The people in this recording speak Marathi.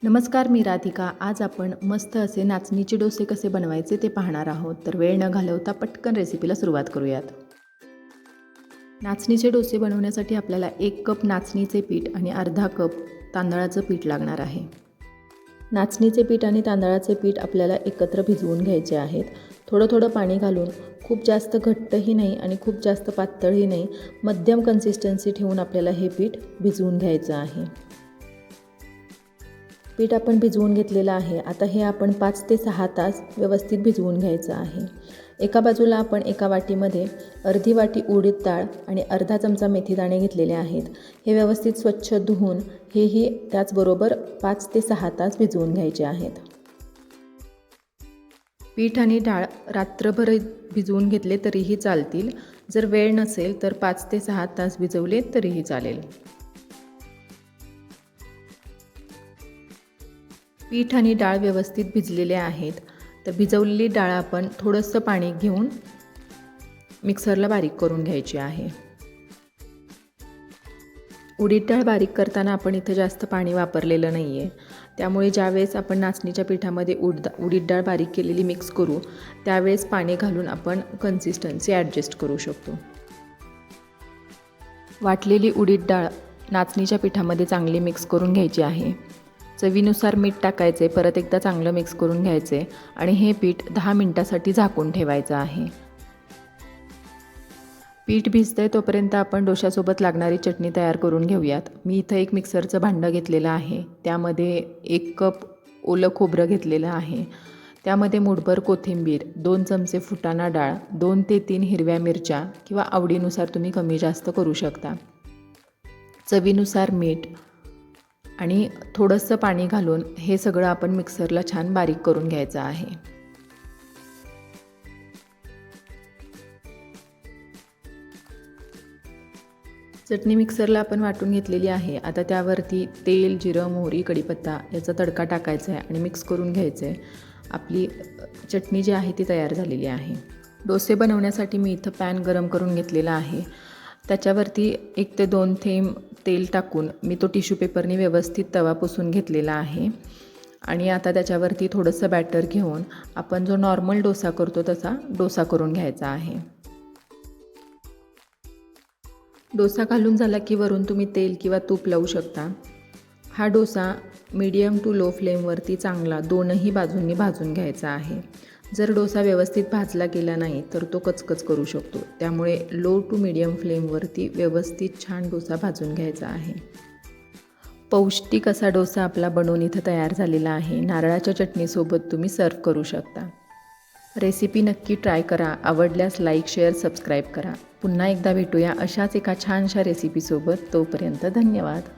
नमस्कार, मी राधिका. आज आपण मस्त असे नाचणीचे डोसे कसे बनवायचे ते पाहणार आहोत. तर वेळ न घालवता पटकन रेसिपीला सुरुवात करूयात. नाचणीचे डोसे बनवण्यासाठी आपल्याला 1 कप नाचणीचे पीठ आणि अर्धा कप तांदळाचं पीठ लागणार आहे. नाचणीचे पीठ आणि तांदळाचे पीठ आपल्याला एकत्र भिजवून घ्यायचे आहेत. थोडं थोडं पाणी घालून, खूप जास्त घट्टही नाही आणि खूप जास्त पातळही नाही, मध्यम कन्सिस्टन्सी ठेवून आपल्याला हे पीठ भिजवून घ्यायचं आहे. पीठ आपण भिजवून घेतलेलं आहे. आता हे आपण 5 ते 6 तास व्यवस्थित भिजवून घ्यायचं आहे. एका बाजूला आपण एका वाटीमध्ये अर्धी वाटी उडीद डाळ आणि अर्धा चमचा मेथीदाणे घेतलेले आहेत. हे व्यवस्थित स्वच्छ धुवून हेही त्याचबरोबर 5 ते 6 तास भिजवून घ्यायचे आहेत. पीठ आणि डाळ रात्रभर भिजवून घेतले तरीही चालतील. जर वेळ नसेल तर 5 ते 6 तास भिजवले तरीही चालेल. पीठ आणि डाळ व्यवस्थित भिजलेले आहेत. तर भिजवलेली डाळ आपण थोडंसं पाणी घेऊन मिक्सरला बारीक करून घ्यायची आहे. उडीद डाळ बारीक करताना आपण इथं जास्त पाणी वापरलेलं नाही आहे. त्यामुळे ज्यावेळेस आपण नाचणीच्या पिठामध्ये उडीद डाळ बारीक केलेली मिक्स करू, त्यावेळेस पाणी घालून आपण कन्सिस्टन्सी ॲडजस्ट करू शकतो. वाटलेली उडीद डाळ नाचणीच्या पिठामध्ये चांगली मिक्स करून घ्यायची आहे. चवीनुसार मीठ टाकायचे, परत एकदा चांगलं मिक्स करून घ्यायचे आणि हे पीठ 10 मिनिटासाठी झाकून ठेवायचं आहे. पीठ भिजतंय तोपर्यंत आपण डोशासोबत लागणारी चटणी तयार करून घेऊयात. मी इथं एक मिक्सरचं भांडं घेतलेलं आहे. त्यामध्ये 1 कप ओलं खोबरं घेतलेलं आहे. त्यामध्ये मूठभर कोथिंबीर, 2 चमचे फुटाणा डाळ, 2 ते 3 हिरव्या मिरच्या किंवा आवडीनुसार तुम्ही कमी जास्त करू शकता. चवीनुसार मीठ आणि थोडंसं पाणी घालून हे सगळं आपण मिक्सरला छान बारीक करून घ्यायचं आहे. चटणी मिक्सरला आपण वाटून घेतलेली आहे. आता त्यावरती तेल, जिरं, मोहरी, कढीपत्ता याचा तडका टाकायचा आहे आणि मिक्स करून घ्यायचं आहे. आपली चटणी जी आहे ती तयार झालेली आहे. डोसे बनवण्यासाठी मी इथं पॅन गरम करून घेतलेला आहे. त्याच्यावरती 1 ते 2 थेंब तेल टाकून मी तो टिश्यू पेपरने व्यवस्थित तवा पुसून घेतलेला आहे. आणि आता त्याच्यावरती थोडंसं बॅटर घेऊन आपण जो नॉर्मल डोसा करतो तसा डोसा करून घ्यायचा आहे. डोसा घालून झाला की वरून तुम्ही तेल किंवा तूप लावू शकता. हा डोसा मीडियम टू लो फ्लेमवरती चांगला दोनही बाजूंनी भाजून घ्यायचा आहे. जर डोसा व्यवस्थित भाजला गेला नाही तर तो कचकच करू शकतो. त्यामुळे लो टू मीडियम फ्लेमवरती व्यवस्थित छान डोसा भाजून घ्यायचा आहे. पौष्टिक असा डोसा आपला बनवून इथं तयार झालेला आहे. नारळाच्या चटणीसोबत तुम्ही सर्व करू शकता. रेसिपी नक्की ट्राय करा. आवडल्यास लाईक, शेअर, सबस्क्राईब करा. पुन्हा एकदा भेटूया अशाच एका छानशा रेसिपीसोबत. तोपर्यंत धन्यवाद.